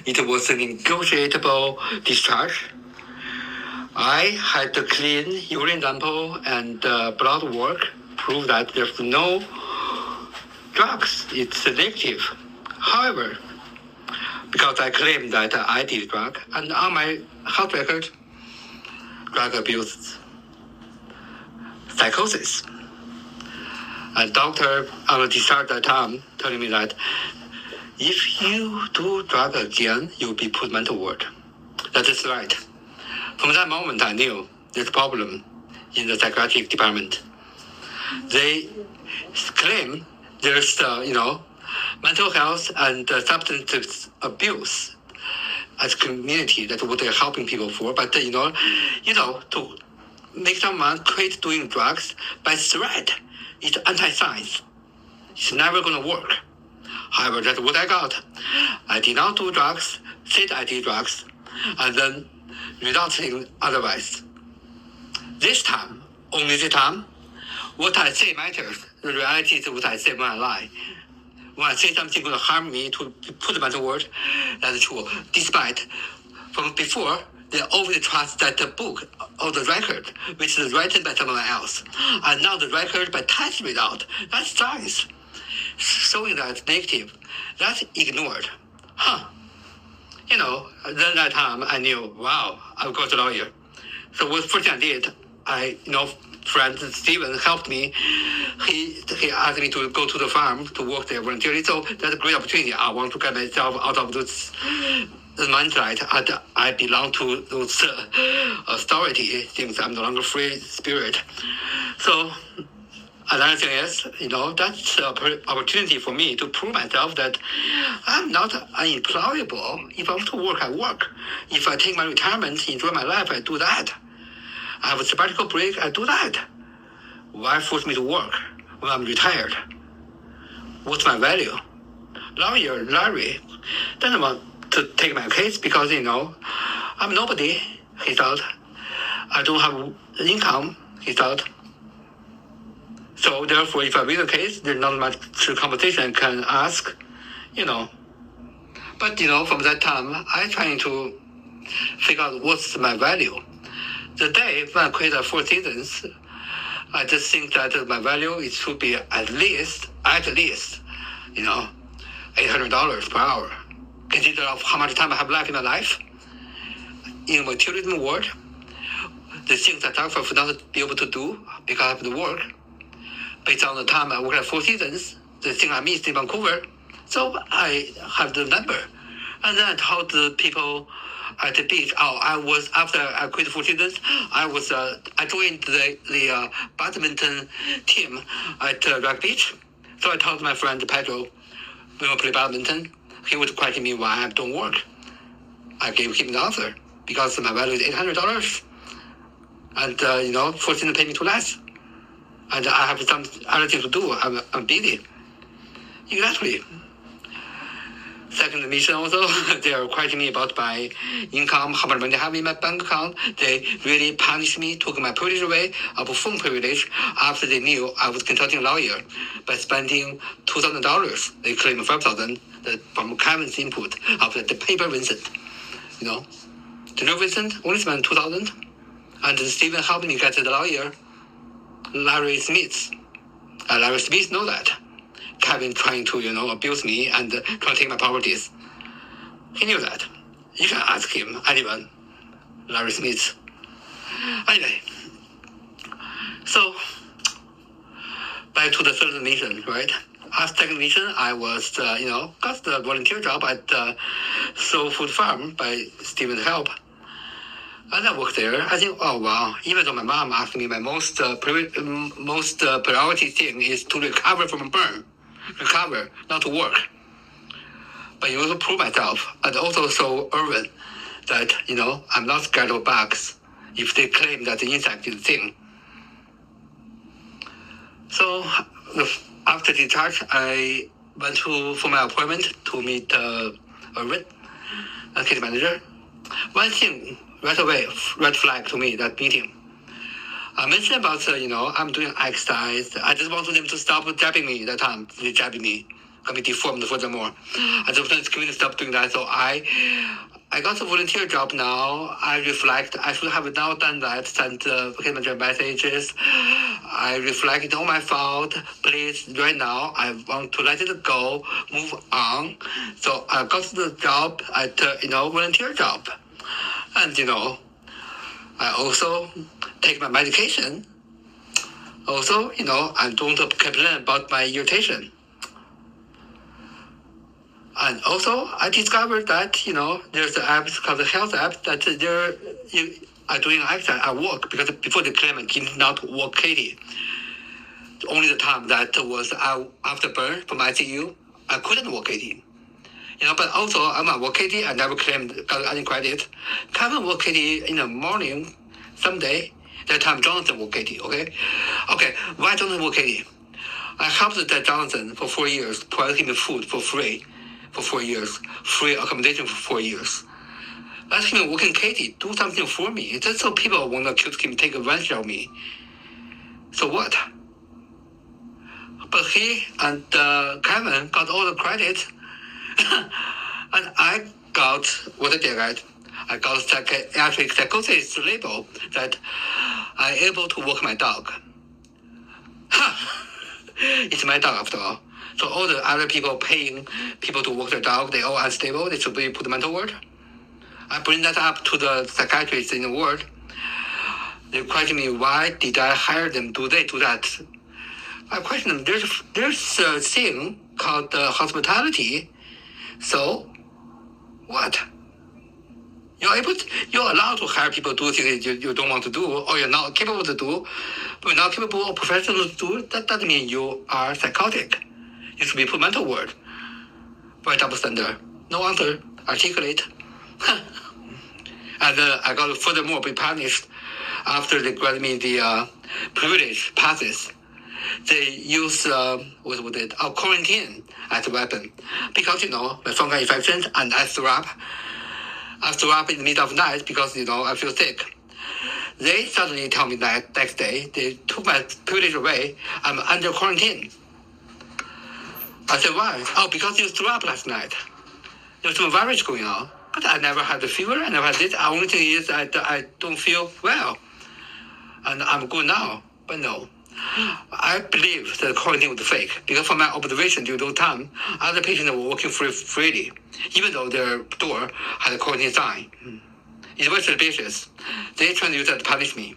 It was a negotiable discharge. I had to clean urine sample and blood work prove that there's no drugs. It's selective. However, because I claimed that I did drug, and on my health record, drug abuse psychosis. A doctor on the discharge at that time telling me that if you do drug again, you'll be put mental ward. That is right. From that moment, I knew there's a problem in the psychiatric department. They claim there's, mental health and substance abuse as a community that what they're helping people for. But, to make someone quit doing drugs by threat is anti-science. It's never going to work. However, that's what I got. I did not do drugs, said I did drugs, and then resulting otherwise. This time, only this time, what I say matters. The reality is what I say when I lie. When I say something going to harm me to put them the word, that's true. Despite from before, they always trust that the book or the record, which is written by someone else, and now the record by test result. That's science. Showing that negative, that's ignored. Then that time I knew, wow, I've got a lawyer. So what first thing I did, friend Steven helped me. He asked me to go to the farm to work there voluntarily. So that's a great opportunity. I want to get myself out of this mindset. I belong to those authority things. I'm no longer free spirit. So another thing is, that's an opportunity for me to prove myself that I'm not unemployable. If I want to work, I work. If I take my retirement, enjoy my life, I do that. I have a sabbatical break, I do that. Why force me to work when I'm retired? What's my value? Lawyer Larry doesn't want to take my case because, I'm nobody, he thought. I don't have income, he thought. So therefore, if I win the case, there's not much compensation I can ask, But, from that time, I'm trying to figure out what's my value. The day when I quit the Four Seasons, I just think that my value it should be at least, $800 per hour. Consider of how much time I have left in my life. In the materialism world, the things that I would not be able to do because I have to work. Based on the time I worked at Four Seasons, the thing I missed in Vancouver, so I have the number. And then I told the people at the beach, after I quit Four Seasons, I joined the badminton team at Rock Beach. So I told my friend Pedro, we will play badminton. He was questioning me why I don't work. I gave him the answer because my value is $800, and Four Seasons paid me too less. And I have some other things to do. I'm busy. Exactly. Second mission also, they are questioning me about my income, how much money I have in my bank account. They really punished me, took my privilege away, of phone privilege, after they knew I was consulting a lawyer by spending $2,000. They claim $5,000 from Kevin's input of the paper Vincent. The real Vincent only spent $2,000. And Stephen helped me get the lawyer, Larry Smith. Larry Smith know that. Kevin trying to, abuse me and trying to take my properties. He knew that. You can ask him, anyone, Larry Smith. Anyway, so back to the third mission, right? After second mission, I was, got the volunteer job at Soul Food Farm by Stephen's help. And I worked there. I think, oh wow! Even though my mom asked me, my most priority thing is to recover from a burn, not to work. But you also prove myself, and also show Irwin that I'm not scared of bugs. If they claim that the insect is a thing. So after discharge, I went for my appointment to meet Irwin, a case manager. One thing. Right away, red flag to me, that meeting. I mentioned about, I'm doing exercise. I just wanted them to stop jabbing me that time. They jabbing me. can be deformed furthermore. And the community stopped doing that. So I got a volunteer job now. I reflect. I should have now done that. Sent case manager messages. I reflect on my fault. Please, right now, I want to let it go, move on. So I got the job at volunteer job, and I also take my medication. Also, I don't complain about my irritation. And also, I discovered that, there's an app called the health app that you are doing exercise at work, because before the claimant did not walk Katie. Only the time that was after burn from ICU, I couldn't walk Katie. But also, I'm at walk Katie, I never got any credit. Kevin walk Katie in the morning, someday. That time Jonathan walk Katie, okay? Okay, why Jonathan walk Katie? I helped that Jonathan for 4 years, provided him food for free for 4 years, free accommodation for 4 years. Let him walk in Katie, do something for me. Just so people want to accuse him, take advantage of me. So what? But he and Kevin got all the credit. And I got what I did. I got psychiatric psychosis label that I'm able to walk my dog. It's my dog after all. So all the other people paying people to walk their dog, they all unstable. They should be put mental ward. I bring that up to the psychiatrists in the ward. They question me, why did I hire them? Do they do that? I question them. There's a thing called hospitality. So what? You're allowed to hire people to do things you don't want to do, or you're not capable to do. But you're not capable or professional to do. That doesn't mean you are psychotic. You should be put mental ward. Very double standard. No answer. Articulate. And I got furthermore be punished after they grant me the privilege passes. They use quarantine as a weapon, because my fungal infection and I threw up. I threw up in the middle of the night because I feel sick. They suddenly tell me that next day they took my privilege away. I'm under quarantine. I said, why? Oh, because you threw up last night. There's some virus going on. But I never had the fever. I never had this. The only thing is I don't feel well. And I'm good now. But no. I believe that the quarantine was fake. Because from my observation during those time, other patients were walking freely, even though their door had a quarantine sign. It was suspicious. They tried to use that to punish me.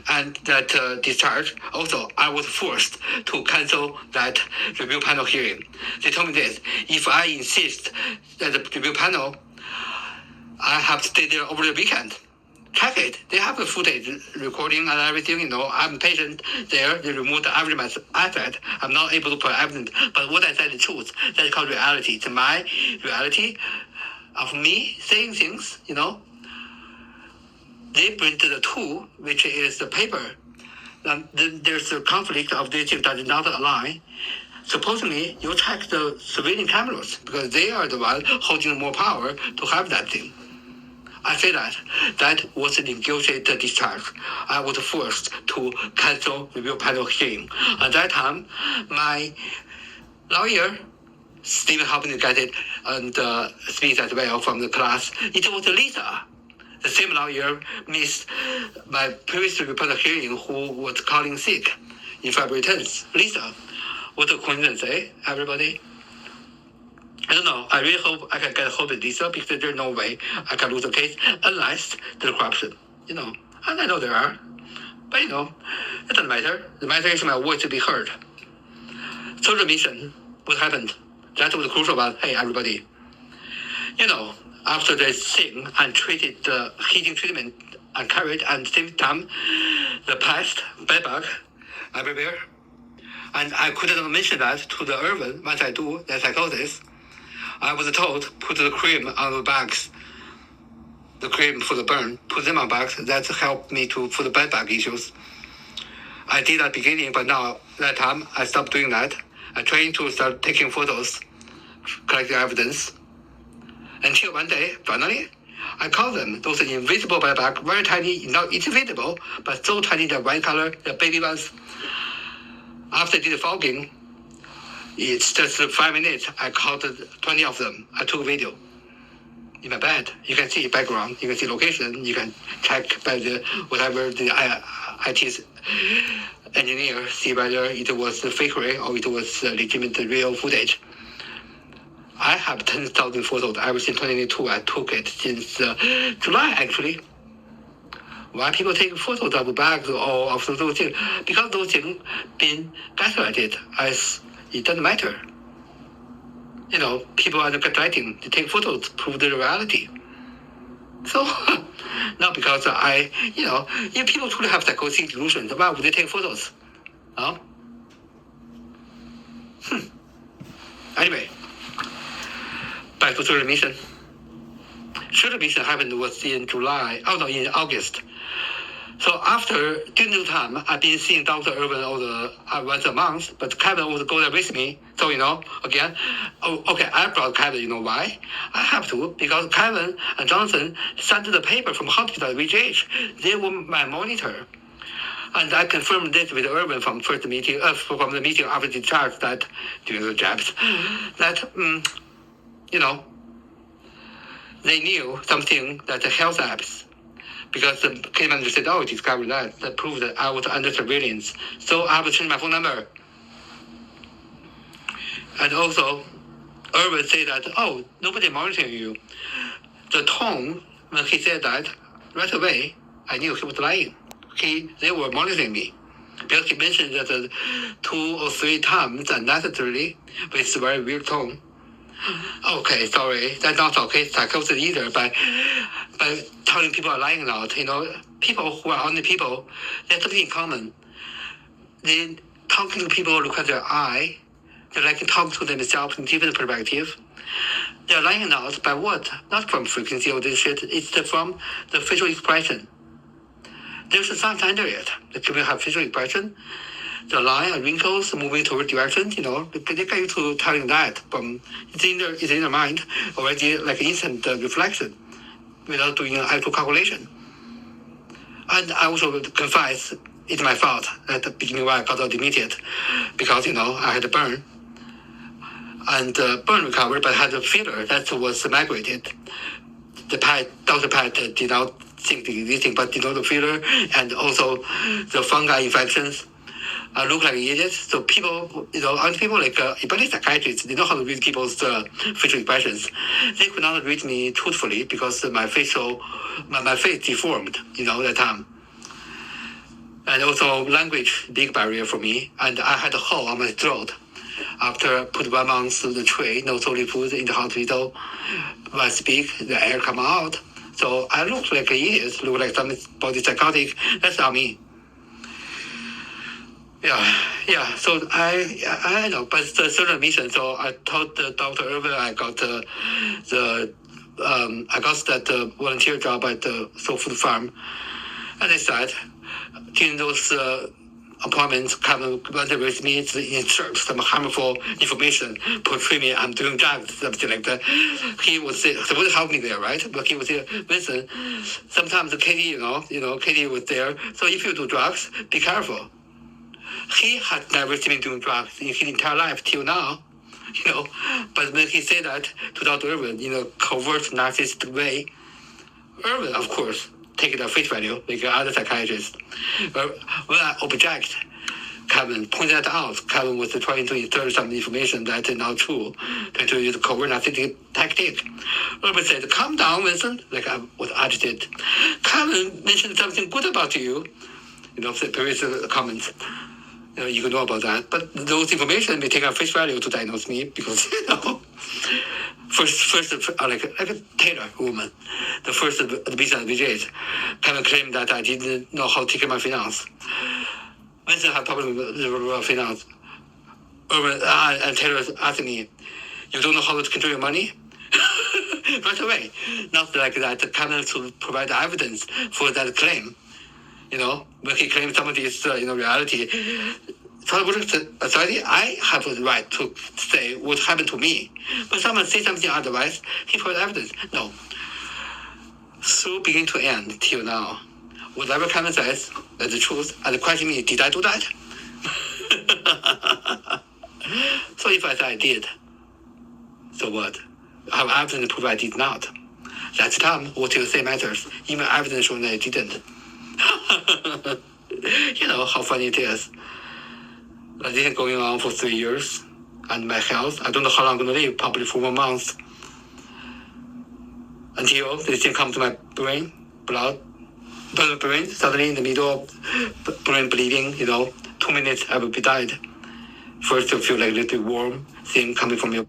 And that discharge, also, I was forced to cancel that review panel hearing. They told me this: if I insist that the review panel, I have to stay there over the weekend. Check it. They have the footage recording and everything. I'm patient there. They removed every asset. I'm not able to put evidence. But what I said is the truth. That's called reality. It's my reality of me saying things, They printed the tool, which is the paper. There's a conflict of these things that is not align. Supposedly, you check the surveillance cameras because they are the one holding more power to have that thing. I say that was a negotiated discharge. I was forced to cancel review panel hearing. At that time, my lawyer, Stephen, helped me get it and speak as well from the class. It was Lisa, the same lawyer, missed my previous review panel hearing, who was calling sick in February 10th. Lisa, what a coincidence, everybody? I don't know. I really hope I can get a hold of Lisa, because there's no way I can lose the case unless there's corruption, And I know there are. But, it doesn't matter. The matter is my voice to be heard. Social mission, what happened? That was the crucial one. Hey, everybody. After this thing, I treated the heating treatment and carried, and at the same time, the pest, bedbug, everywhere. And I couldn't mention that to the Irvin once I do the psychosis. I was told, put the cream on the bags, the cream for the burn, put them on bags. That helped me for the bed bag issues. I did at the beginning, but now, that time, I stopped doing that. I tried to start taking photos, collecting evidence. Until one day, finally, I caught them. Those invisible bed bag, very tiny, not it's visible, but so tiny, the white color, the baby ones. After I did the fogging, It's just 5 minutes. I caught 20 of them. I took video in my bed. You can see background. You can see location. You can check by the whatever the IT engineer see whether it was fakery or it was legitimate real footage. I have 10,000 photos ever since 2022. I took it since July, actually. Why people take photos of bags or of those things? Because those things been gaslighted as it doesn't matter. People are gaslighting. They take photos to prove the reality. So, not because if people truly have psychosis delusions, why would they take photos? Anyway, back to Shirley Mission. Shirley Mission happened was in in August. So during the time, I've been seeing Dr. Irwin once a month, but Kevin would go there with me. So, again, I brought Kevin, why? I have to, because Kevin and Johnson sent the paper from hospital at VGH. They were my monitor. And I confirmed this with Irwin from the meeting after discharge that during the jabs, that, they knew something that the health apps, because the case manager said, discovered that proved that I was under surveillance. So I have to change my phone number. And also, Irwin said that, nobody monitoring you. The tone, when he said that, right away, I knew he was lying. They were monitoring me. Because he mentioned that 2 or 3 times unnecessarily with a very weird tone. Okay, sorry, that's not psychosis either, but telling people are lying a lot, people who are only people, they have something in common. They talking to people, look at their eye, they like to talk to themselves in different perspective. They're lying a lot by what? Not from frequency or this shit, it's from the facial expression. There's a science under it. The people have facial expression, the line and wrinkles moving toward direction, they get you to telling that from it's in their mind already, like instant reflection without doing an actual calculation. And I also confess it's my fault at the beginning why I got admitted, because I had a burn and burn recovered, but had a filler that was migrated. Dr. Pat did not think the existing, but the filler and also the fungi infections. I look like an idiot. So people, like especially psychiatrists, they know how to read people's facial expressions. They could not read me truthfully because my face deformed, that time. And also language, big barrier for me. And I had a hole on my throat after I put 1 month on the tray, no solid food in the hospital. When I speak, the air come out. So I look like an idiot, look like somebody psychotic. That's not me. Yeah. So I know, but the certain mission. So I told Dr. Irwin I got that volunteer job at the Soul Food Farm, and they said during those appointments, come with me to insert some harmful information, portray me I'm doing drugs, something like that. He was supposed to help me there, right? But he was here, listen. Sometimes Katie, Katie was there. So if you do drugs, be careful. He had never seen me doing drugs in his entire life till now, But when he said that to Dr. Irwin in a covert, narcissistic way, Irwin, of course, take it at face value like other psychiatrists. But when I object, Kevin pointed that out. Kevin was trying to insert some information that is not true, to use covert narcissistic tactic. Irwin said, calm down, Vincent, like I was agitated. Kevin mentioned something good about you, the previous comments. You can know about that, but those information may take at face value to diagnose me because first like a Taylor woman, the first admission at VGH, kind of claimed that I didn't know how to take care of my finance. Vincent had problem with finance. And Taylor asked me, "You don't know how to control your money?" Right away, not like that. Kind of to provide evidence for that claim. When he claims somebody is, reality. So I have the right to say what happened to me. When someone says something otherwise, he provides evidence. No. Through beginning to end, till now, whatever Kevin says, that's the truth. And the question is, did I do that? So if I say I did, so what? I have evidence to prove I did not. That time, what you say matters. Even evidence showing that I didn't. You know how funny it is. This is going on for 3 years. And my health, I don't know how long I'm going to live, probably for 1 month. Until this thing comes to my brain, brain, suddenly in the middle of brain bleeding, 2 minutes I will be dead. First you feel like a little warm thing coming from your